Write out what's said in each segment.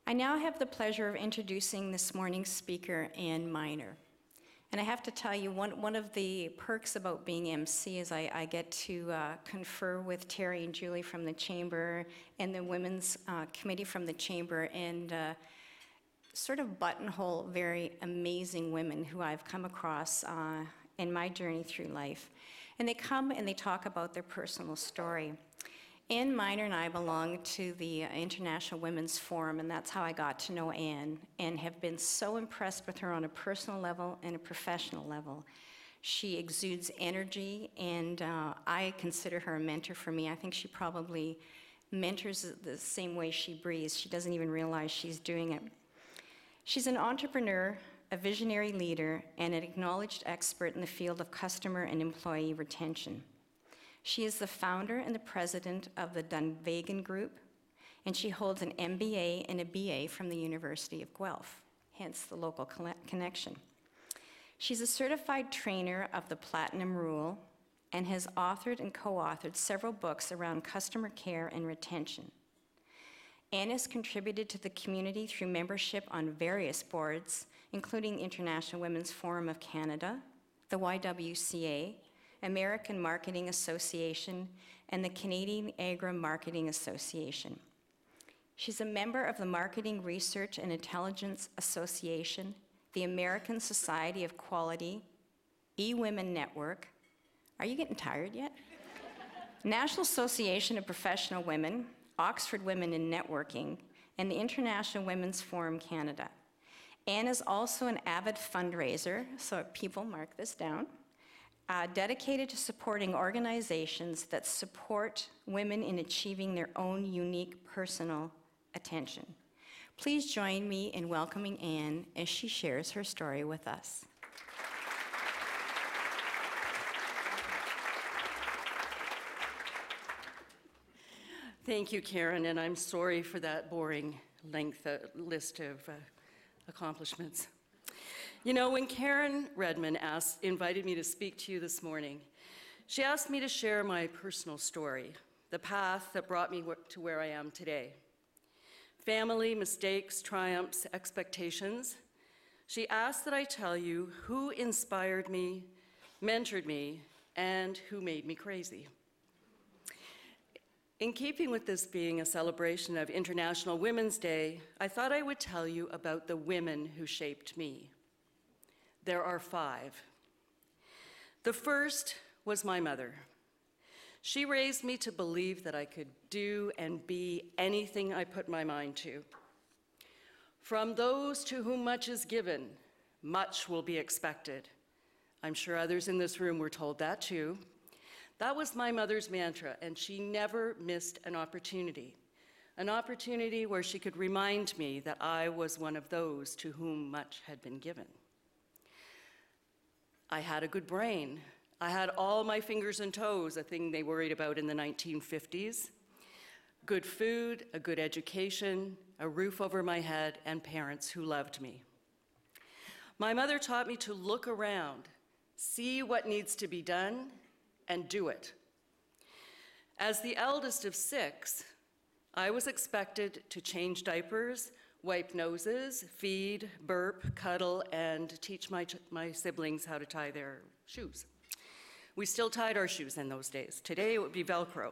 I now have the pleasure of introducing this morning's speaker, Ann Miner. And I have to tell you, one of the perks about being MC is I get to confer with Terry and Julie from the Chamber and the Women's Committee from the Chamber and sort of buttonhole very amazing women who I've come across in my journey through life. And they come and they talk about their personal story. Ann Miner and I belong to the International Women's Forum, and that's how I got to know Ann, and have been so impressed with her on a personal level and a professional level. She exudes energy, and I consider her a mentor for me. I think she probably mentors the same way she breathes. She doesn't even realize she's doing it. She's an entrepreneur, a visionary leader, and an acknowledged expert in the field of customer and employee retention. She is the founder and the president of the Dunvegan Group, and she holds an MBA and a BA from the University of Guelph, hence the local connection. She's a certified trainer of the Platinum Rule and has authored and co-authored several books around customer care and retention. Ann has contributed to the community through membership on various boards, including the International Women's Forum of Canada, the YWCA, American Marketing Association, and the Canadian Agri-Marketing Association. She's a member of the Marketing Research and Intelligence Association, the American Society of Quality, eWomen Network. Are you getting tired yet? National Association of Professional Women, Oxford Women in Networking, and the International Women's Forum Canada. Ann is also an avid fundraiser, so people mark this down, dedicated to supporting organizations that support women in achieving their own unique personal attention. Please join me in welcoming Ann as she shares her story with us. Thank you, Karen, and I'm sorry for that boring list of accomplishments. You know, when Karen Redmond invited me to speak to you this morning, she asked me to share my personal story, the path that brought me to where I am today. Family, mistakes, triumphs, expectations. She asked that I tell you who inspired me, mentored me, and who made me crazy. In keeping with this being a celebration of International Women's Day, I thought I would tell you about the women who shaped me. There are 5. The first was my mother. She raised me to believe that I could do and be anything I put my mind to. From those to whom much is given, much will be expected. I'm sure others in this room were told that too. That was my mother's mantra, and she never missed an opportunity where she could remind me that I was one of those to whom much had been given. I had a good brain. I had all my fingers and toes, a thing they worried about in the 1950s. Good food, a good education, a roof over my head, and parents who loved me. My mother taught me to look around, see what needs to be done, and do it. As the eldest of 6, I was expected to change diapers, wipe noses, feed, burp, cuddle, and teach my siblings how to tie their shoes. We still tied our shoes in those days. Today it would be Velcro.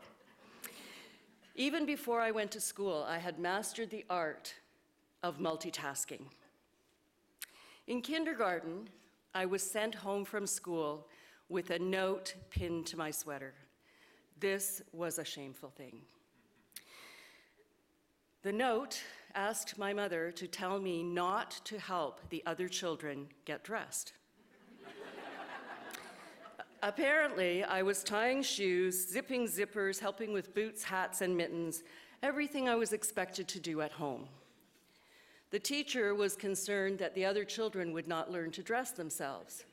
Even before I went to school, I had mastered the art of multitasking. In kindergarten, I was sent home from school with a note pinned to my sweater. This was a shameful thing. The note asked my mother to tell me not to help the other children get dressed. Apparently, I was tying shoes, zipping zippers, helping with boots, hats, and mittens, everything I was expected to do at home. The teacher was concerned that the other children would not learn to dress themselves.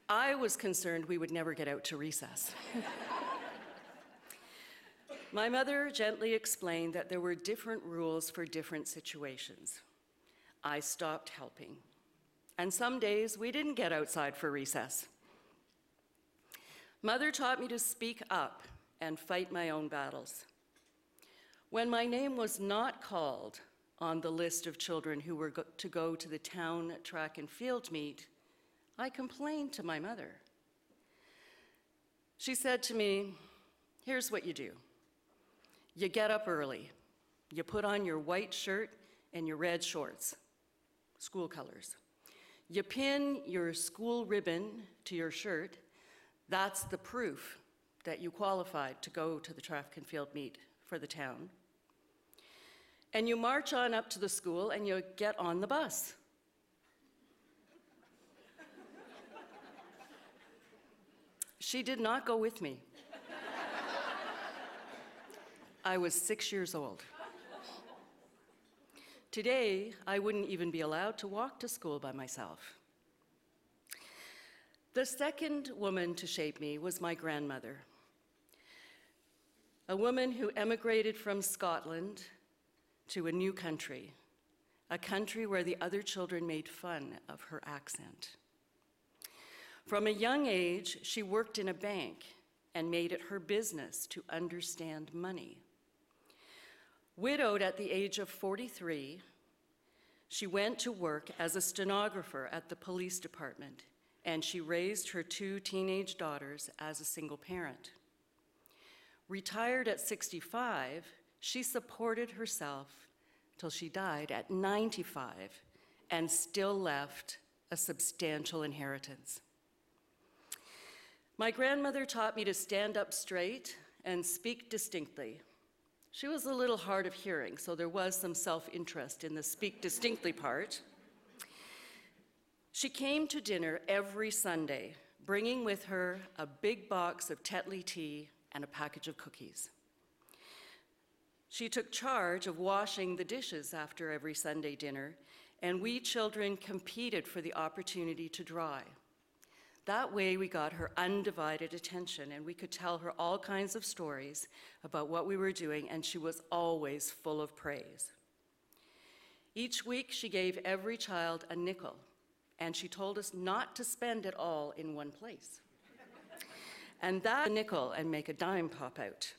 I was concerned we would never get out to recess. My mother gently explained that there were different rules for different situations. I stopped helping. And some days we didn't get outside for recess. Mother taught me to speak up and fight my own battles. When my name was not called, on the list of children who were to go to the town track and field meet, I complained to my mother. She said to me, "Here's what you do. You get up early. You put on your white shirt and your red shorts, school colors. You pin your school ribbon to your shirt. That's the proof that you qualified to go to the track and field meet for the town. And you march on up to the school and you get on the bus." She did not go with me. I was 6 years old. Today, I wouldn't even be allowed to walk to school by myself. The second woman to shape me was my grandmother, a woman who emigrated from Scotland to a new country, a country where the other children made fun of her accent. From a young age, she worked in a bank and made it her business to understand money. Widowed at the age of 43, she went to work as a stenographer at the police department, and she raised her 2 teenage daughters as a single parent. Retired at 65, she supported herself till she died at 95 and still left a substantial inheritance. My grandmother taught me to stand up straight and speak distinctly. She was a little hard of hearing, so there was some self-interest in the speak distinctly part. She came to dinner every Sunday, bringing with her a big box of Tetley tea and a package of cookies. She took charge of washing the dishes after every Sunday dinner, and we children competed for the opportunity to dry. That way we got her undivided attention, and we could tell her all kinds of stories about what we were doing, and she was always full of praise. Each week she gave every child a nickel, and she told us not to spend it all in one place. And that nickel and make a dime pop out.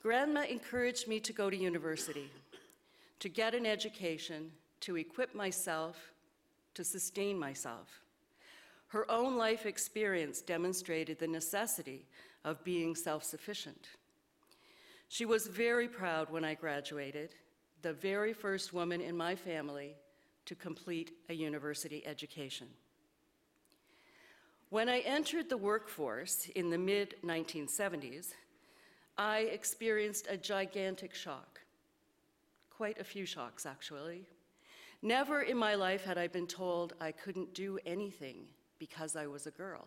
Grandma encouraged me to go to university, to get an education, to equip myself, to sustain myself. Her own life experience demonstrated the necessity of being self-sufficient. She was very proud when I graduated, the very first woman in my family to complete a university education. When I entered the workforce in the mid-1970s, I experienced a gigantic shock. Quite a few shocks, actually. Never in my life had I been told I couldn't do anything because I was a girl.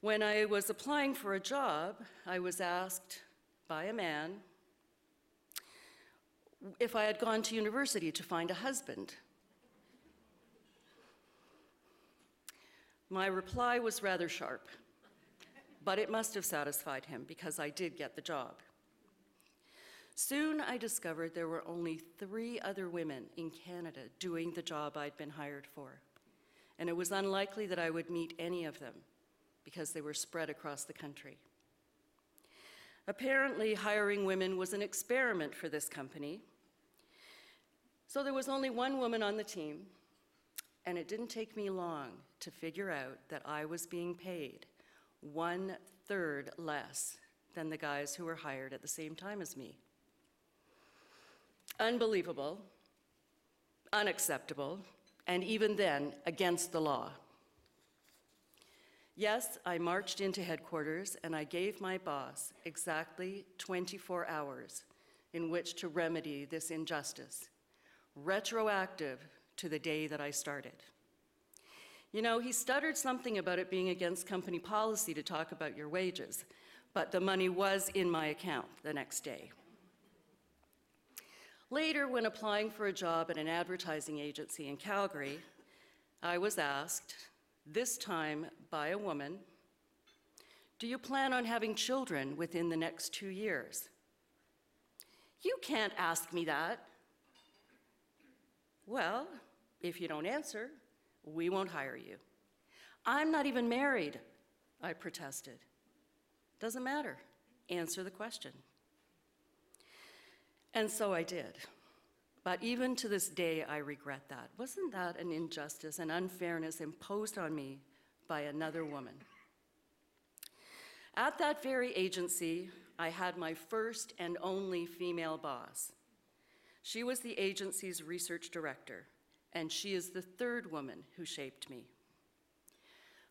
When I was applying for a job, I was asked by a man if I had gone to university to find a husband. My reply was rather sharp, but it must have satisfied him because I did get the job. Soon I discovered there were only 3 other women in Canada doing the job I'd been hired for, and it was unlikely that I would meet any of them because they were spread across the country. Apparently, hiring women was an experiment for this company, so there was only 1 woman on the team, and it didn't take me long to figure out that I was being paid 1/3 less than the guys who were hired at the same time as me. Unbelievable, unacceptable, and even then, against the law. Yes, I marched into headquarters and I gave my boss exactly 24 hours in which to remedy this injustice, retroactive to the day that I started. You know, he stuttered something about it being against company policy to talk about your wages, but the money was in my account the next day. Later, when applying for a job at an advertising agency in Calgary, I was asked, this time by a woman, "Do you plan on having children within the next 2 years?" "You can't ask me that." "Well, if you don't answer, we won't hire you." "I'm not even married," I protested. "Doesn't matter. Answer the question." And so I did. But even to this day, I regret that. Wasn't that an injustice and unfairness imposed on me by another woman? At that very agency, I had my first and only female boss. She was the agency's research director, and she is the third woman who shaped me.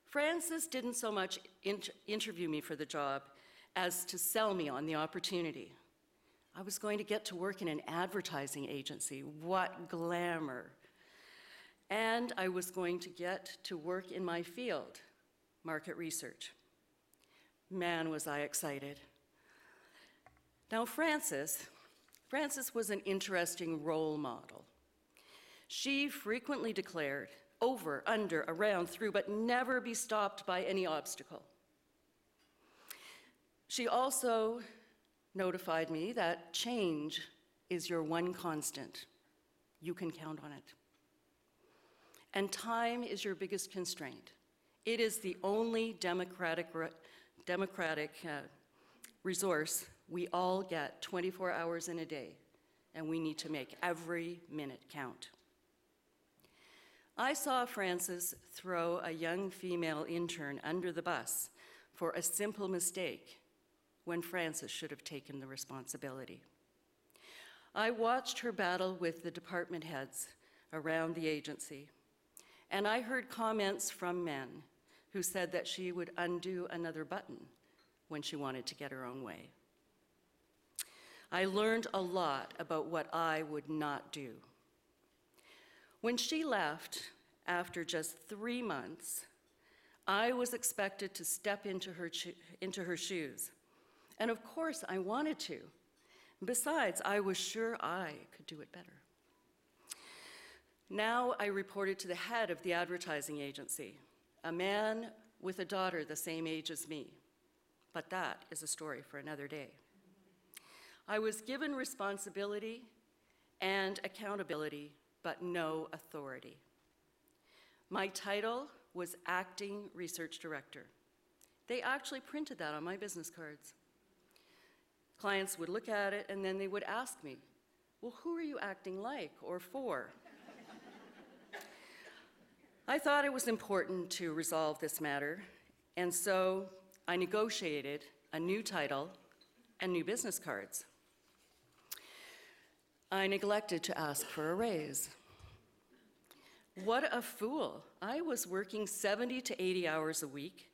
Frances didn't so much interview me for the job as to sell me on the opportunity. I was going to get to work in an advertising agency. What glamour. And I was going to get to work in my field, market research. Man, was I excited. Now, Frances was an interesting role model. She frequently declared, over, under, around, through, but never be stopped by any obstacle. She also notified me that change is your one constant. You can count on it. And time is your biggest constraint. It is the only democratic resource we all get 24 hours in a day, and we need to make every minute count. I saw Frances throw a young female intern under the bus for a simple mistake when Frances should have taken the responsibility. I watched her battle with the department heads around the agency, and I heard comments from men who said that she would undo another button when she wanted to get her own way. I learned a lot about what I would not do. When she left, after just 3 months, I was expected to step into her shoes. And of course, I wanted to. Besides, I was sure I could do it better. Now I reported to the head of the advertising agency, a man with a daughter the same age as me. But that is a story for another day. I was given responsibility and accountability, but no authority. My title was Acting Research Director. They actually printed that on my business cards. Clients would look at it and then they would ask me, well, who are you acting like or for? I thought it was important to resolve this matter, and so I negotiated a new title and new business cards. I neglected to ask for a raise. What a fool. I was working 70 to 80 hours a week,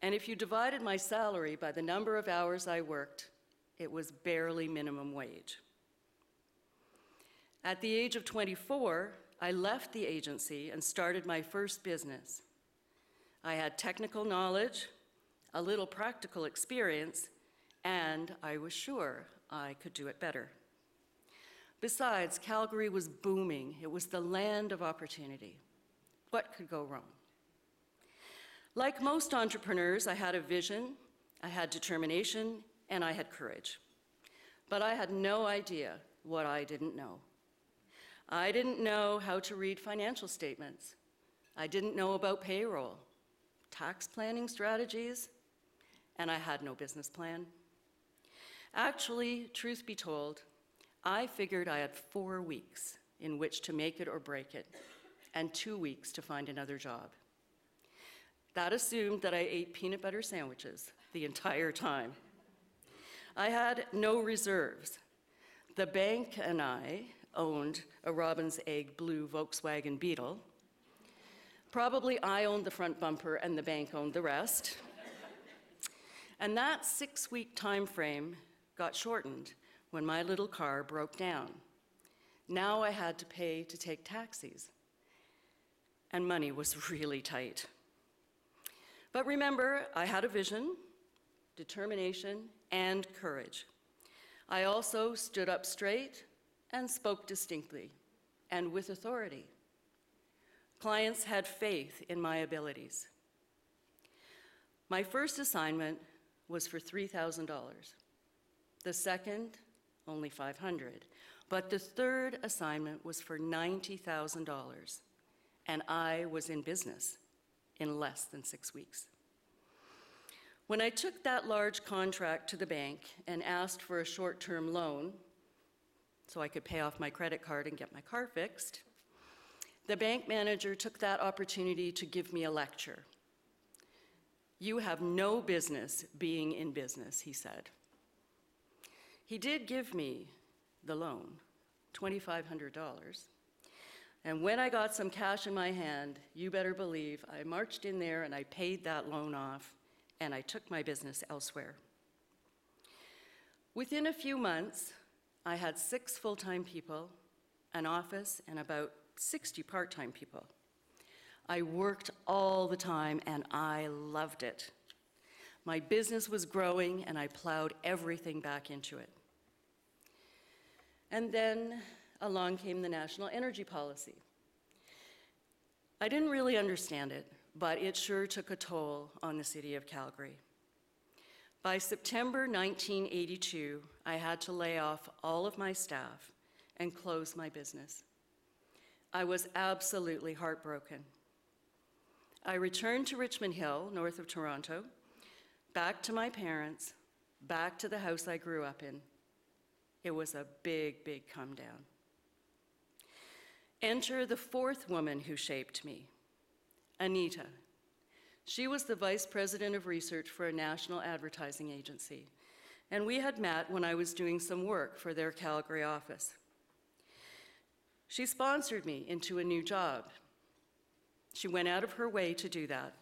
and if you divided my salary by the number of hours I worked, it was barely minimum wage. At the age of 24, I left the agency and started my first business. I had technical knowledge, a little practical experience, and I was sure I could do it better. Besides, Calgary was booming. It was the land of opportunity. What could go wrong? Like most entrepreneurs, I had a vision, I had determination, and I had courage. But I had no idea what I didn't know. I didn't know how to read financial statements. I didn't know about payroll, tax planning strategies, and I had no business plan. Actually, truth be told, I figured I had 4 weeks in which to make it or break it, and 2 weeks to find another job. That assumed that I ate peanut butter sandwiches the entire time. I had no reserves. The bank and I owned a Robin's Egg blue Volkswagen Beetle. Probably I owned the front bumper and the bank owned the rest. And that 6-week time frame got shortened when my little car broke down. Now I had to pay to take taxis, and money was really tight. But remember, I had a vision, determination, and courage. I also stood up straight and spoke distinctly and with authority. Clients had faith in my abilities. My first assignment was for $3,000. The second, only $500. But the third assignment was for $90,000, and I was in business in less than 6 weeks. When I took that large contract to the bank and asked for a short-term loan, so I could pay off my credit card and get my car fixed, the bank manager took that opportunity to give me a lecture. "You have no business being in business," he said. He did give me the loan, $2,500. And when I got some cash in my hand, you better believe I marched in there and I paid that loan off, and I took my business elsewhere. Within a few months, I had 6 full-time people, an office, and about 60 part-time people. I worked all the time, and I loved it. My business was growing, and I plowed everything back into it. And then along came the national energy policy. I didn't really understand it, but it sure took a toll on the city of Calgary. By September 1982, I had to lay off all of my staff and close my business. I was absolutely heartbroken. I returned to Richmond Hill, north of Toronto, back to my parents, back to the house I grew up in. It was a big, big come down. Enter the 4th woman who shaped me, Anita. She was the vice president of research for a national advertising agency, and we had met when I was doing some work for their Calgary office. She sponsored me into a new job. She went out of her way to do that,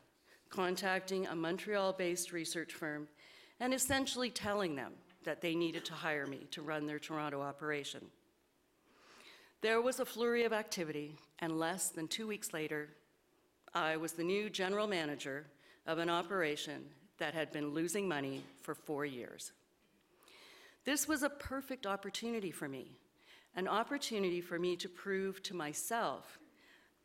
contacting a Montreal-based research firm and essentially telling them that they needed to hire me to run their Toronto operation. There was a flurry of activity, and less than 2 weeks later, I was the new general manager of an operation that had been losing money for 4 years. This was a perfect opportunity for me, an opportunity for me to prove to myself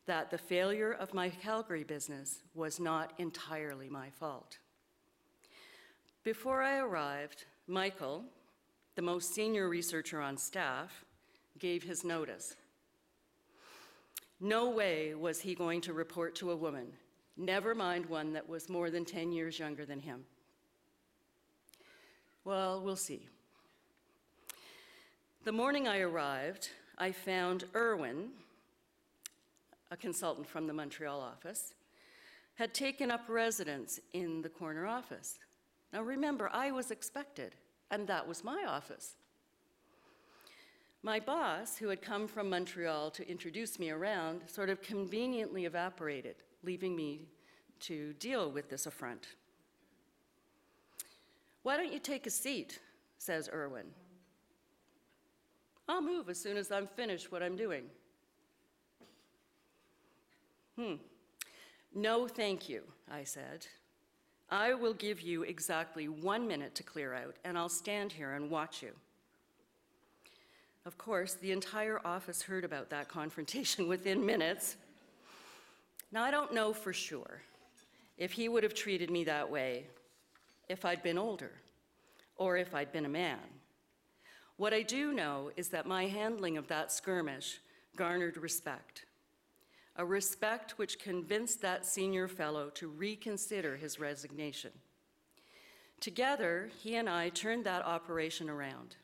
that the failure of my Calgary business was not entirely my fault. Before I arrived, Michael, the most senior researcher on staff, gave his notice. No way was he going to report to a woman, never mind one that was more than 10 years younger than him. Well, we'll see. The morning I arrived, I found Erwin, a consultant from the Montreal office, had taken up residence in the corner office. Now remember, I was expected, and that was my office. My boss, who had come from Montreal to introduce me around, sort of conveniently evaporated, leaving me to deal with this affront. "Why don't you take a seat?" says Erwin. "I'll move as soon as I'm finished what I'm doing." "No, thank you," I said. "I will give you exactly 1 minute to clear out, and I'll stand here and watch you." Of course, the entire office heard about that confrontation within minutes. Now, I don't know for sure if he would have treated me that way if I'd been older or if I'd been a man. What I do know is that my handling of that skirmish garnered respect, a respect which convinced that senior fellow to reconsider his resignation. Together, he and I turned that operation around.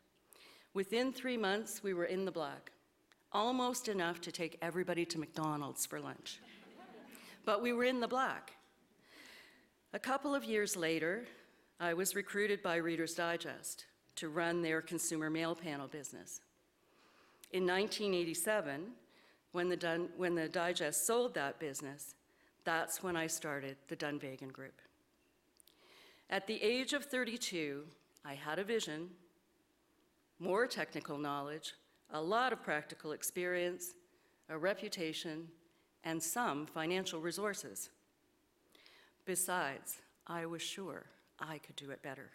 Within 3 months, we were in the black, almost enough to take everybody to McDonald's for lunch. But we were in the black. A couple of years later, I was recruited by Reader's Digest to run their consumer mail panel business. In 1987, when the Digest sold that business, that's when I started the Dunvegan Group. At the age of 32, I had a vision, more technical knowledge, a lot of practical experience, a reputation, and some financial resources. Besides, I was sure I could do it better.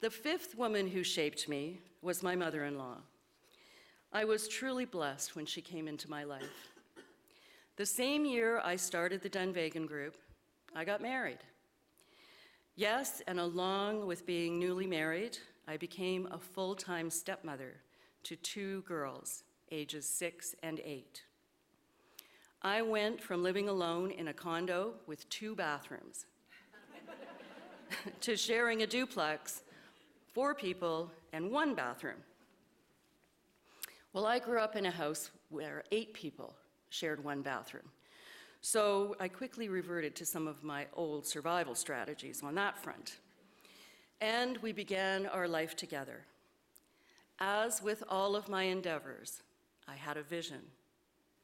The 5th woman who shaped me was my mother-in-law. I was truly blessed when she came into my life. The same year I started the Dunvegan Group, I got married. Yes, and along with being newly married, I became a full-time stepmother to 2 girls, ages 6 and 8. I went from living alone in a condo with 2 bathrooms to sharing a duplex, 4 people, and 1 bathroom. Well, I grew up in a house where 8 people shared one bathroom. So I quickly reverted to some of my old survival strategies on that front. And we began our life together. As with all of my endeavors, I had a vision,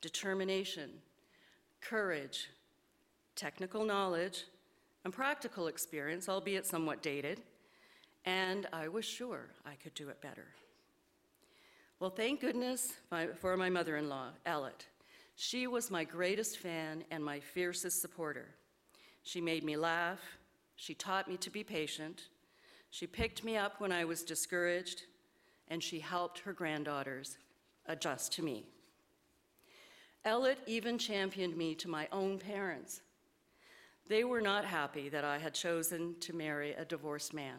determination, courage, technical knowledge, and practical experience, albeit somewhat dated, and I was sure I could do it better. Well, thank goodness for my mother-in-law, Ellett. She was my greatest fan and my fiercest supporter. She made me laugh. She taught me to be patient. She picked me up when I was discouraged, and she helped her granddaughters adjust to me. Ellett even championed me to my own parents. They were not happy that I had chosen to marry a divorced man.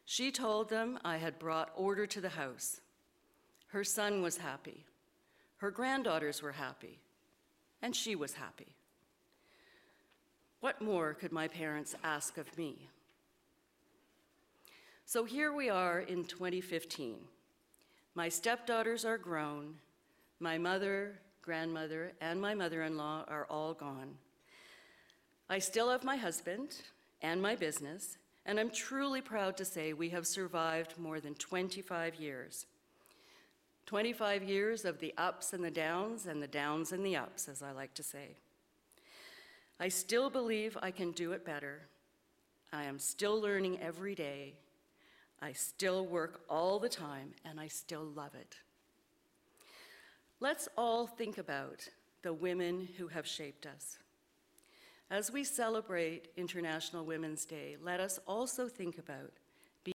She told them I had brought order to the house. Her son was happy, her granddaughters were happy, and she was happy. What more could my parents ask of me? So here we are in 2015. My stepdaughters are grown, my mother, grandmother, and my mother-in-law are all gone. I still have my husband and my business, and I'm truly proud to say we have survived more than 25 years. 25 years of the ups and the downs and the ups, as I like to say. I still believe I can do it better. I am still learning every day. I still work all the time, and I still love it. Let's all think about the women who have shaped us. As we celebrate International Women's Day, let us also think about